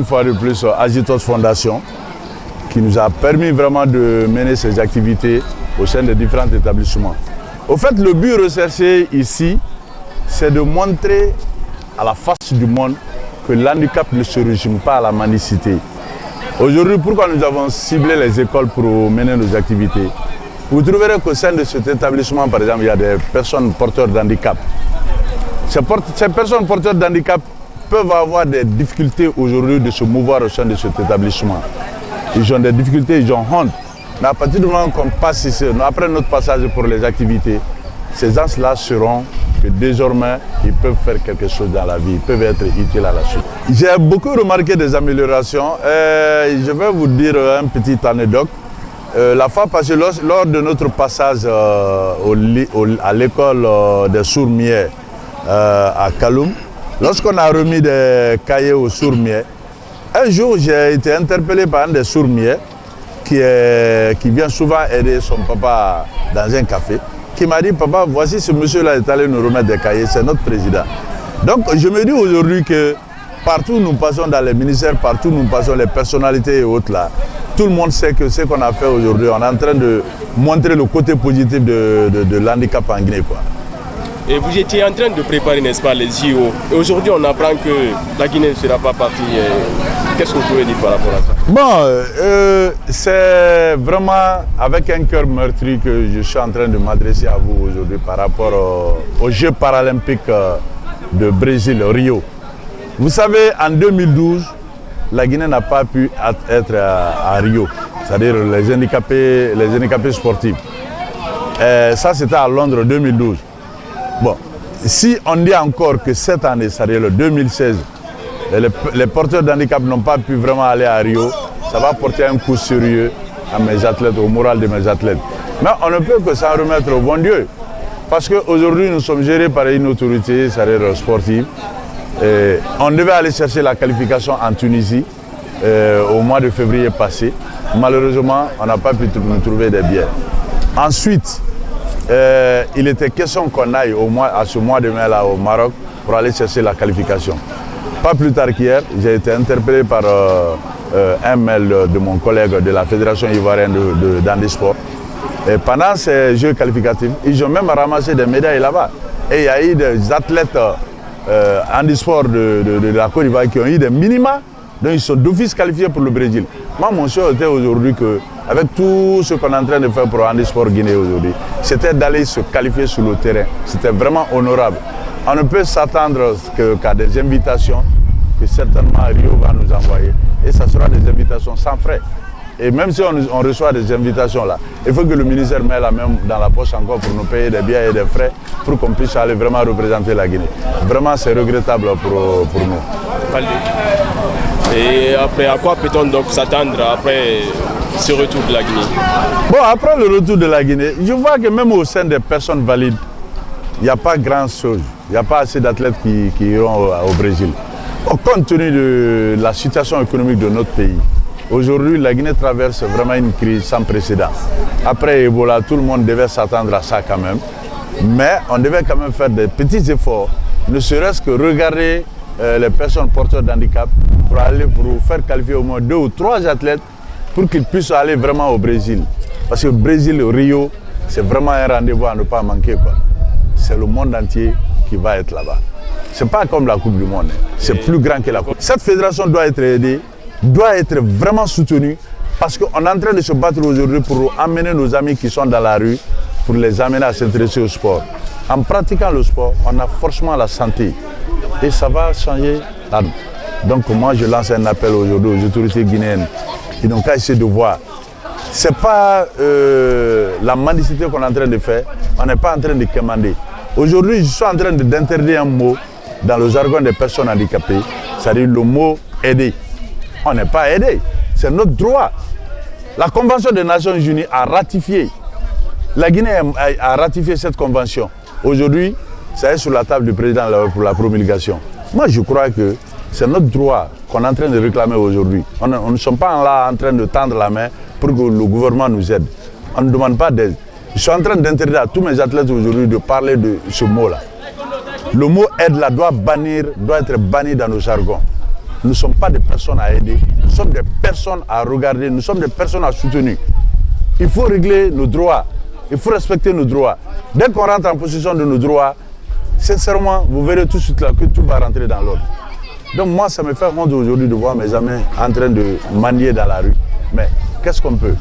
Une fois de plus, Agitos Fondation, qui nous a permis vraiment de mener ces activités au sein de différents établissements. Au fait, le but recherché ici, c'est de montrer à la face du monde que l'handicap ne se résume pas à la mendicité. Aujourd'hui, pourquoi nous avons ciblé les écoles pour mener nos activités? Vous trouverez qu'au sein de cet établissement, par exemple, il y a des personnes porteurs d'handicap. Ces personnes porteurs d'handicap peuvent avoir des difficultés aujourd'hui de se mouvoir au sein de cet établissement. Ils ont des difficultés, ils ont honte. Mais à partir du moment qu'on passe ici, après notre passage pour les activités, ces gens-là seront que désormais, ils peuvent faire quelque chose dans la vie, ils peuvent être utiles à la suite. J'ai beaucoup remarqué des améliorations. Je vais vous dire une petite anecdote. La fois passée, lors de notre passage à l'école des sourds-muets à Kaloum, lorsqu'on a remis des cahiers aux sourds-muets, un jour j'ai été interpellé par un des sourds-muets qui vient souvent aider son papa dans un café, qui m'a dit: papa, voici ce monsieur-là est allé nous remettre des cahiers, c'est notre président. Donc je me dis aujourd'hui que partout où nous passons dans les ministères, partout où nous passons les personnalités et autres là, tout le monde sait que ce qu'on a fait aujourd'hui, on est en train de montrer le côté positif de l'handicap en Guinée, quoi. Et vous étiez en train de préparer, n'est-ce pas, les JO. Et aujourd'hui, on apprend que la Guinée ne sera pas partie. Qu'est-ce que vous pouvez dire par rapport à ça? Bon, c'est vraiment avec un cœur meurtri que je suis en train de m'adresser à vous aujourd'hui par rapport aux Jeux paralympiques de Brésil, Rio. Vous savez, en 2012, la Guinée n'a pas pu être à Rio, c'est-à-dire les handicapés sportifs. Et ça, c'était à Londres 2012. Bon, si on dit encore que cette année, c'est-à-dire le 2016, les porteurs d'handicap n'ont pas pu vraiment aller à Rio, ça va porter un coup sérieux à mes athlètes, au moral de mes athlètes. Mais on ne peut que s'en remettre au bon Dieu. Parce qu'aujourd'hui, nous sommes gérés par une autorité, c'est-à-dire sportive. Et on devait aller chercher la qualification en Tunisie au mois de février passé. Malheureusement, on n'a pas pu nous trouver des billets. Ensuite, il était question qu'on aille à ce mois de mai là au Maroc pour aller chercher la qualification. Pas plus tard qu'hier, j'ai été interpellé par un mail de mon collègue de la Fédération ivoirienne d'handisport. Et pendant ces Jeux qualificatifs, ils ont même ramassé des médailles là-bas. Et il y a eu des athlètes handisport de la Côte d'Ivoire qui ont eu des minima, donc ils sont d'office qualifiés pour le Brésil. Moi, mon choix était aujourd'hui qu'avec tout ce qu'on est en train de faire pour le handisport guinéen aujourd'hui, c'était d'aller se qualifier sur le terrain. C'était vraiment honorable. On ne peut s'attendre qu'à des invitations que certainement Rio va nous envoyer. Et ça sera des invitations sans frais. Et même si on reçoit des invitations là, il faut que le ministère mette la main dans la poche encore pour nous payer des billets et des frais pour qu'on puisse aller vraiment représenter la Guinée. Vraiment, c'est regrettable pour nous. Et après, à quoi peut-on donc s'attendre après ce retour de la Guinée? Bon, après le retour de la Guinée, je vois que même au sein des personnes valides, il n'y a pas grand-chose. Il n'y a pas assez d'athlètes qui iront au Brésil. Compte tenu de la situation économique de notre pays, aujourd'hui, la Guinée traverse vraiment une crise sans précédent. Après Ebola, tout le monde devait s'attendre à ça quand même. Mais on devait quand même faire des petits efforts, ne serait-ce que regarder les personnes porteurs d'handicap pour faire qualifier au moins 2 ou 3 athlètes pour qu'ils puissent aller vraiment au Brésil. Parce que le Brésil, Rio, c'est vraiment un rendez-vous à ne pas manquer, quoi. C'est le monde entier qui va être là-bas. Ce n'est pas comme la Coupe du Monde, c'est plus grand que la Coupe. Cette fédération doit être aidée, doit être vraiment soutenue parce qu'on est en train de se battre aujourd'hui pour amener nos amis qui sont dans la rue, pour les amener à s'intéresser au sport. En pratiquant le sport, on a forcément la santé et ça va changer la vie. Donc moi je lance un appel aujourd'hui aux autorités guinéennes. Ils n'ont qu'à essayer de voir. Ce n'est pas la mendicité qu'on est en train de faire, on n'est pas en train de commander. Aujourd'hui, je suis en train d'interdire un mot dans le jargon des personnes handicapées, c'est-à-dire le mot aider. On n'est pas aidé, c'est notre droit. La Convention des Nations Unies a ratifié. La Guinée a ratifié cette convention. Aujourd'hui, ça est sur la table du président pour la promulgation. Moi, je crois que c'est notre droit qu'on est en train de réclamer aujourd'hui. On ne sommes pas là en train de tendre la main pour que le gouvernement nous aide. On ne demande pas d'aide. Je suis en train d'interdire à tous mes athlètes aujourd'hui de parler de ce mot-là. Le mot aide là doit être banni dans nos jargons. nous ne sommes pas des personnes à aider, nous sommes des personnes à regarder, nous sommes des personnes à soutenir. Il faut régler nos droits, il faut respecter nos droits. Dès qu'on rentre en possession de nos droits, sincèrement, vous verrez tout de suite là que tout va rentrer dans l'ordre. Donc moi, ça me fait honte aujourd'hui de voir mes amis en train de manier dans la rue. Mais qu'est-ce qu'on peut?